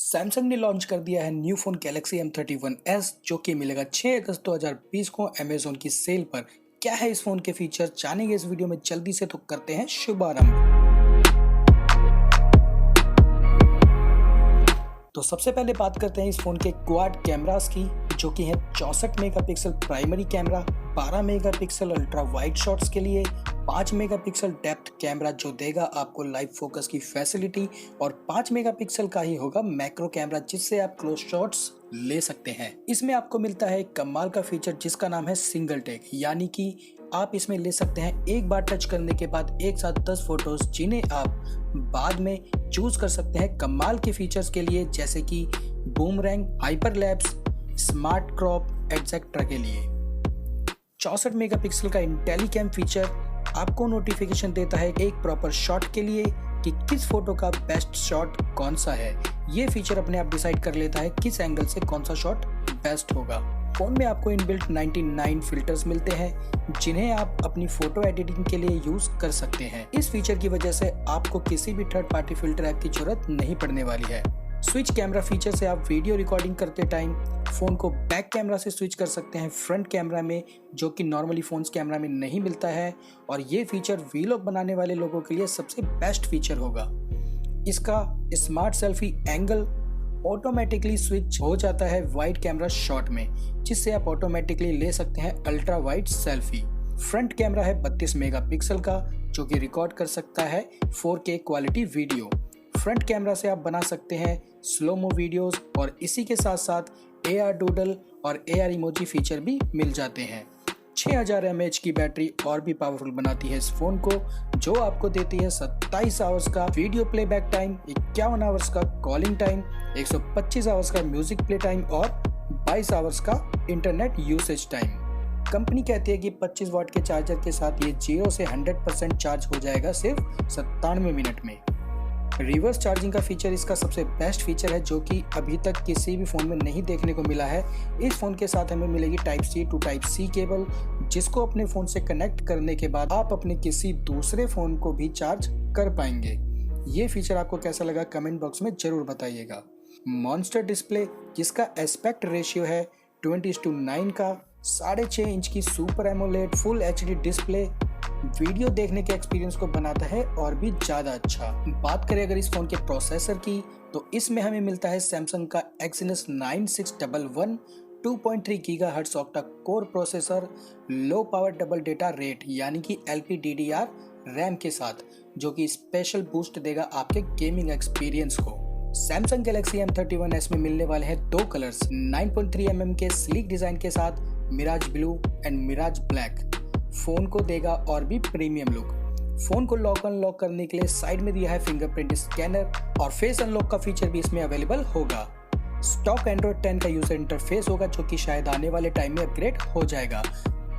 Samsung ने launch कर दिया है न्यू फोन गैलेक्सी M31S जो कि मिलेगा 6 अगस्त 2020 को अमेजोन की सेल पर। क्या है इस फोन के फीचर जानेंगे इस वीडियो में जल्दी से, तो करते हैं शुभारंभ। तो सबसे पहले बात करते हैं इस फोन के क्वाड कैमरास की, जो कि है 64 megapixel primary camera, 12 megapixel ultra wide shots के लिए, 5 मेगापिक्सल डेप्थ कैमरा जो देगा आपको लाइव फोकस की फैसिलिटी, और 5 मेगापिक्सल का ही होगा मैक्रो कैमरा जिससे आप क्लोज शॉट्स ले सकते हैं। इसमें आपको मिलता है एक कमाल का फीचर जिसका नाम है सिंगल टेक, यानी कि आप इसमें ले सकते हैं एक बार टच करने के बाद एक साथ 10 फोटोज, जिन्हें आप बाद में चूज कर सकते हैं कमाल के फीचर्स के लिए, जैसे कि boomerang, hyperlapse, smart crop etcetera के लिए। 64 मेगापिक्सल का इंटेलीकैम फीचर आपको नोटिफिकेशन देता है एक प्रॉपर शॉट के लिए कि किस फोटो का बेस्ट शॉट कौन सा है। ये फीचर अपने आप डिसाइड कर लेता है किस एंगल से कौन सा शॉट बेस्ट होगा। फोन में आपको इनबिल्ट 99 फिल्टर्स मिलते हैं जिन्हें आप अपनी फोटो एडिटिंग के लिए यूज कर सकते हैं। इस फीचर की वजह से आपको किसी भी थर्ड पार्टी फिल्टर ऐप की जरूरत नहीं पड़ने वाली है। स्विच कैमरा फीचर से आप वीडियो रिकॉर्डिंग करते टाइम फोन को बैक कैमरा से स्विच कर सकते हैं फ्रंट कैमरा में, जो कि नॉर्मली फोन्स कैमरा में नहीं मिलता है, और ये फीचर वीलॉग बनाने वाले लोगों के लिए सबसे बेस्ट फीचर होगा। इसका smart selfie angle automatically switch हो जाता है वाइड कैमरा शॉट में, जिससे आप ऑटोमेटिकली ले सकते हैं ultra wide selfie. Front camera है 32 मेगापिक्सल का, जो कि रिकॉर्ड कर सकता है 4K quality video. Front camera से आप बना सकते हैं स्लोमो वीडियोस, और इसी के साथ साथ AR डूडल और AR इमोजी फीचर भी मिल जाते हैं। 6000 mAh की बैटरी और भी पावरफुल बनाती है इस फोन को, जो आपको देती है 27 आवर्स का वीडियो प्लेबैक टाइम, 51 आवर्स का कॉलिंग टाइम, 125 आवर्स का म्यूजिक प्ले टाइम और 22 आवर्स का इंटरनेट यूसेज टाइम। कंपनी कहती है कि 25 वाट के चार्जर के साथ ये 0 से 100% चार्ज हो जाएगा सिर्फ 97 मिनट में। रिवर्स चार्जिंग का फीचर इसका सबसे बेस्ट फीचर है, जो कि अभी तक किसी भी फोन में नहीं देखने को मिला है। इस फोन के साथ हमें मिलेगी type C to type C cable, जिसको अपने फोन से कनेक्ट करने के बाद आप अपने किसी दूसरे फोन को भी चार्ज कर पाएंगे। ये फीचर आपको कैसा लगा कमेंट बॉक्स में जरूर बताइएगा। मॉन्स्टर डिस्प्ले जिसका एस्पेक्ट रेशियो है 20:9 का, 6.5 इंच की super AMOLED full HD display video देखने के एक्सपीरियंस को बनाता है और भी ज्यादा अच्छा। बात करें अगर इस फोन के प्रोसेसर की, तो इसमें हमें मिलता है सैमसंग का Exynos 9611 2.3 gigahertz octa core processor, low power double data rate यानी कि LPDDR रैम के साथ, जो कि स्पेशल बूस्ट देगा आपके गेमिंग एक्सपीरियंस को। सैमसंग गैलेक्सी M31S में मिलने वाले हैं दो कलर्स 9.3 mm के स्लीक डिजाइन के साथ, Mirage blue and Mirage black. Phone को देगा और भी प्रीमियम लुक। फोन को लॉक अनलॉक करने के लिए साइड में दिया है फिंगरप्रिंट स्कैनर, और फेस अनलॉक का फीचर भी इसमें अवेलेबल होगा। स्टॉक एंड्रॉइड 10 का यूजर इंटरफेस होगा, जो कि शायद आने वाले टाइम में अपग्रेड हो जाएगा।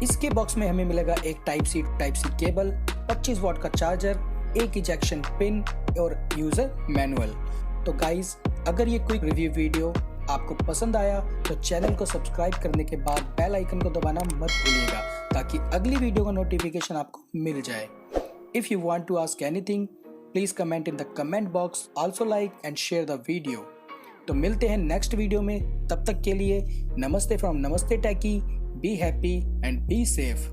इसके बॉक्स में हमें मिलेगा एक टाइप सी केबल, 25 वाट का चार्जर, एक इजेक्शन पिन और यूजर मैनुअल। तो गाइज, अगर ये क्विक रिव्यू वीडियो आपको पसंद आया तो चैनल को सब्सक्राइब करने के बाद बेल आइकन को दबाना मत भूलिएगा, ताकि अगली वीडियो का नोटिफिकेशन आपको मिल जाए। If you want to ask anything please comment in the comment box, also like and share the video. तो मिलते हैं नेक्स्ट वीडियो में, तब तक के लिए नमस्ते from Namaste techie. Be happy and be safe.